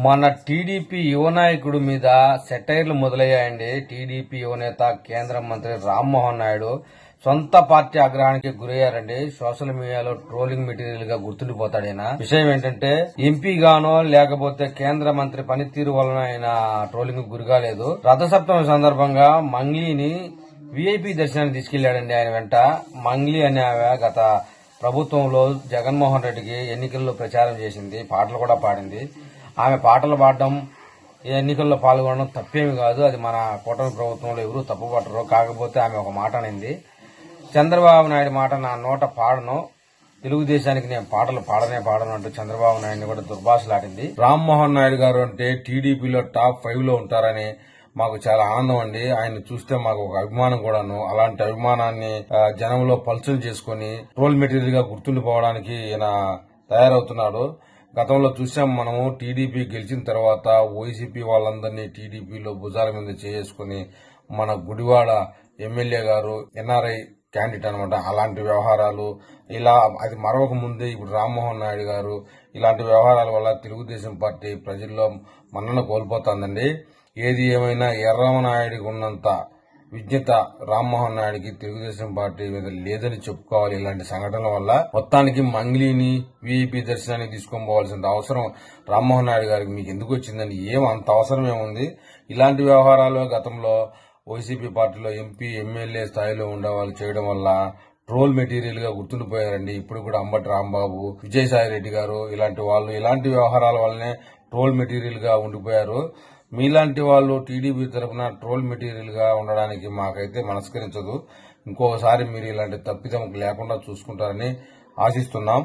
మన టీడీపీ యువ నాయకుడి మీద సెటైర్లు మొదలయ్యాయండి. టీడీపీ యువనేత కేంద్ర మంత్రి రామ్మోహన్ నాయుడు సొంత పార్టీ ఆగ్రహానికి గురయ్యారండి. సోషల్ మీడియాలో ట్రోలింగ్ మెటీరియల్ గా గుర్తుండిపోతాడైనా. విషయం ఏంటంటే ఎంపీ గానో లేకపోతే కేంద్ర మంత్రి పనితీరు వలన ఆయన ట్రోలింగ్ గురికాలేదు. రథసప్తమి సందర్భంగా మంగ్లీని వీఐపీ దర్శనానికి తీసుకెళ్లాడండి. ఆయన వెంట మంగ్లీ అనే ఆమె గత ప్రభుత్వంలో జగన్మోహన్ రెడ్డికి ఎన్నికల్లో ప్రచారం చేసింది, పాటలు కూడా పాడింది. ఆమె పాటలు పాడడం, ఎన్నికల్లో పాల్గొనడం తప్పేమి కాదు. అది మన కూటమి ప్రభుత్వంలో ఎవరూ తప్పుపట్టరు. కాకపోతే ఆమె ఒక మాట అనింది, చంద్రబాబు నాయుడు మాట నా నోట పాడను, తెలుగుదేశానికి నేను పాటలు పాడను అంటూ చంద్రబాబు నాయుడిని కూడా దుర్భాషలాడింది. రామ్మోహన్ నాయుడు గారు అంటే టీడీపీలో టాప్ 5 లో ఉంటారని మాకు చాలా ఆనందం అండి. ఆయన చూస్తే మాకు ఒక అభిమానం కూడాను. అలాంటి అభిమానాన్ని జనంలో పల్చలు చేసుకుని ట్రోల్ మెటీరియల్ గా గుర్తుండిపోవడానికి ఈయన తయారవుతున్నాడు. గతంలో చూసాం మనము, టీడీపీ గెలిచిన తర్వాత వైసీపీ వాళ్ళందరినీ టీడీపీలో భుజాల మీద చేసుకుని మన గుడివాడ ఎమ్మెల్యే గారు ఎన్ఆర్ఐ క్యాండిడేట్ అనమాట. అలాంటి వ్యవహారాలు ఇలా అది మరొక ముందే ఇప్పుడు రామ్మోహన్ నాయుడు గారు ఇలాంటి వ్యవహారాల వల్ల తెలుగుదేశం పార్టీ ప్రజల్లో మన్నన కోల్పోతుందండి. ఏది ఏమైనా ఎర్రమనాయుడికి ఉన్నంత విజ్ఞత రామ్మోహన్ నాయుడికి తెలుగుదేశం పార్టీ మీద లేదని చెప్పుకోవాలి. ఇలాంటి సంఘటనల వల్ల మొత్తానికి మంగ్లీని వీఐపీ దర్శనానికి తీసుకొని పోవాల్సిన అవసరం రామ్మోహన్ నాయుడు గారికి మీకు ఎందుకు వచ్చిందని, అంత అవసరం ఏముంది? ఇలాంటి వ్యవహారాలు గతంలో వైసీపీ పార్టీలో ఎంపీ ఎమ్మెల్యే స్థాయిలో ఉండేవాళ్ళు చేయడం వల్ల ట్రోల్ మెటీరియల్ గా గుర్తుండిపోయారండి. ఇప్పుడు కూడా అంబటి రాంబాబు, విజయసాయి రెడ్డి గారు ఇలాంటి వాళ్ళు ఇలాంటి వ్యవహారాల వల్లనే ట్రోల్ మెటీరియల్ గా ఉండిపోయారు. మీలాంటి వాళ్ళు టీడీపీ తరఫున ట్రోల్ మెటీరియల్ గా ఉండడానికి మాకైతే మనస్కరించదు. ఇంకోసారి మీరు ఇలాంటి తప్పిదం లేకుండా చూసుకుంటారని ఆశిస్తున్నాం.